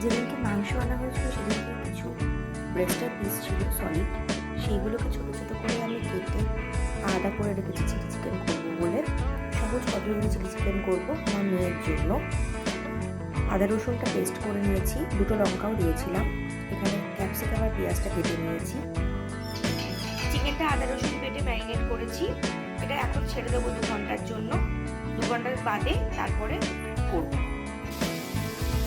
যেদিনকে মাংস আনা হয়েছিল সেদিনকে কিছু ব্রেস্টের পিস ছিল সলিড, সেইগুলোকে ছোটো ছোটো করে আমি কেটে আলাদা করে রেখেছি চিলি চিকেন করবো বলে। সহজ পদ্ধতিতে চিলি চিকেন করবো আমার মেয়ের জন্য। আদা রসুনটা পেস্ট করে নিয়েছি, দুটো লঙ্কাও দিয়েছিলাম, এখানে ক্যাপসিকাম আর পেঁয়াজটা কেটে নিয়েছি। চিকেনটা আদা রসুন বেটে ম্যারিনেট করেছি, এটা এখন ছেড়ে দেবো 2 ঘন্টার জন্য। 2 ঘন্টা বাদে তারপরে করবো।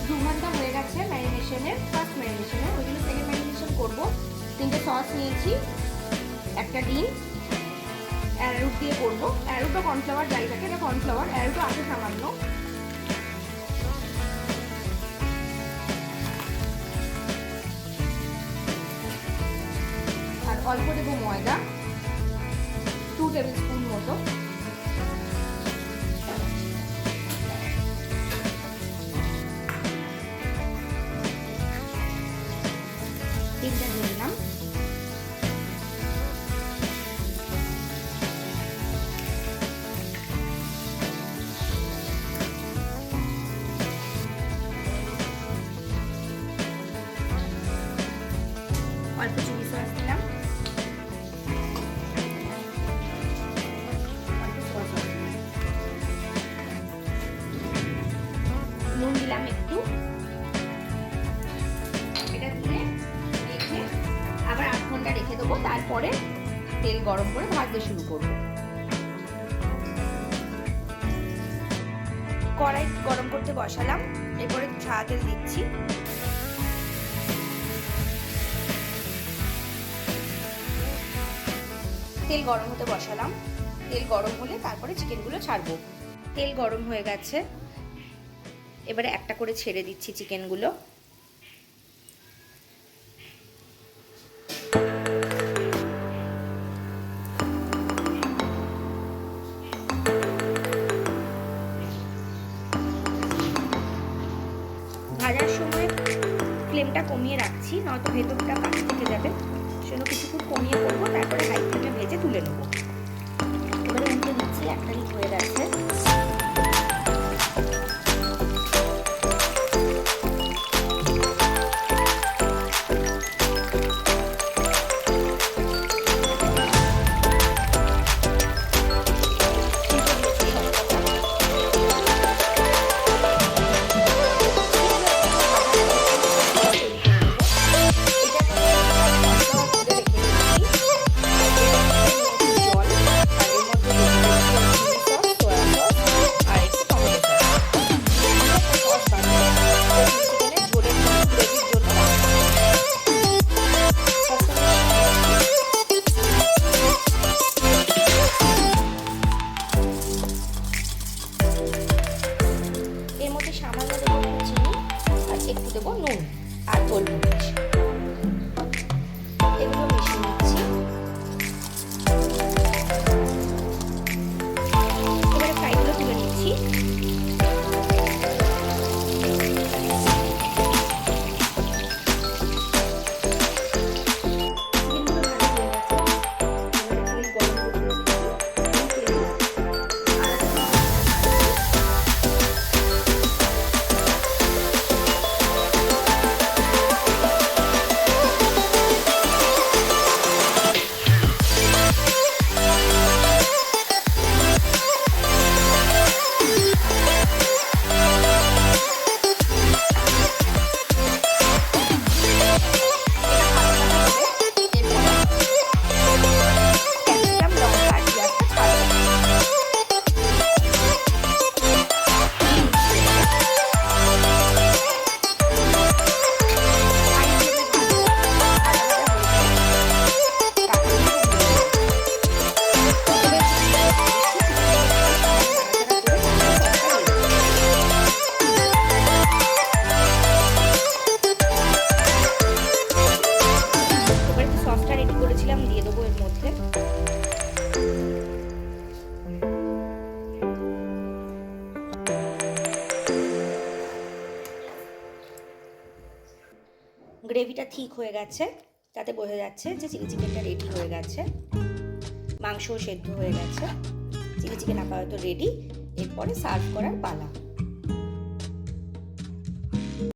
2 ঘন্টা হয়ে গেছে ম্যারিনেশনের, ফার্স্ট ম্যারিনেশনের, ওই জন্য সেকেন্ড ম্যারিনেশন করবো। 3টে সস নিয়েছি, একটা ডিম, অ্যারোরুট দিয়ে করবো। অ্যারোরুটও কর্নফ্লাওয়ার যাই থাকে, এটা কর্নফ্লাওয়ার, অ্যারোরুটও আছে সামান্য। আর অল্প দেবো ময়দা, 2 টেবিল স্পুন মতো। ডিমটা দিয়ে দিলাম। অল্প চিলি সস দিলাম, নুন দিলাম একটু। এটা দিয়ে রেখে আবার 8 ঘন্টা রেখে দেবো, তারপরে তেল গরম করে ভাজতে শুরু করবো। কড়াই গরম করতে বসালাম, এরপরে সাদা তেল দিচ্ছি। তেল গরম হতে বসালাম, তেল গরম হলে তারপরে চিকেনগুলো ছাড়বো। তেল গরম হয়ে গেছে, এবারে একটা করে ছেড়ে দিচ্ছি চিকেনগুলো। ভাজার সময় ফ্লেমটা কমিয়ে রাখছি, নয়তো ভেতরটা কাঁচা থেকে যাবে, সেজন্য কিছুক্ষণ কমিয়ে করবো, তারপরে হাই ফ্লেমে ভেজে তুলে নেবো। এবারে উল্টে দিচ্ছি, একটা দিক হয়ে গেছে। সামান্য দেবো একটু চিনি আর একটু দেবো নুন আর গোলমরিচ, এগুলো মিশিয়ে নিচ্ছি। এবারে ফ্রাইগুলো তুলে নিচ্ছি। দিয়ে দেবো এর মধ্যে। গ্রেভিটা ঠিক হয়ে গেছে, তাতে বোঝা যাচ্ছে যে চিলি চিকেনটা রেডি হয়ে গেছে, মাংসও সেদ্ধ হয়ে গেছে, চিলি চিকেন আপাতত রেডি। এরপরে সার্ভ করার পালা।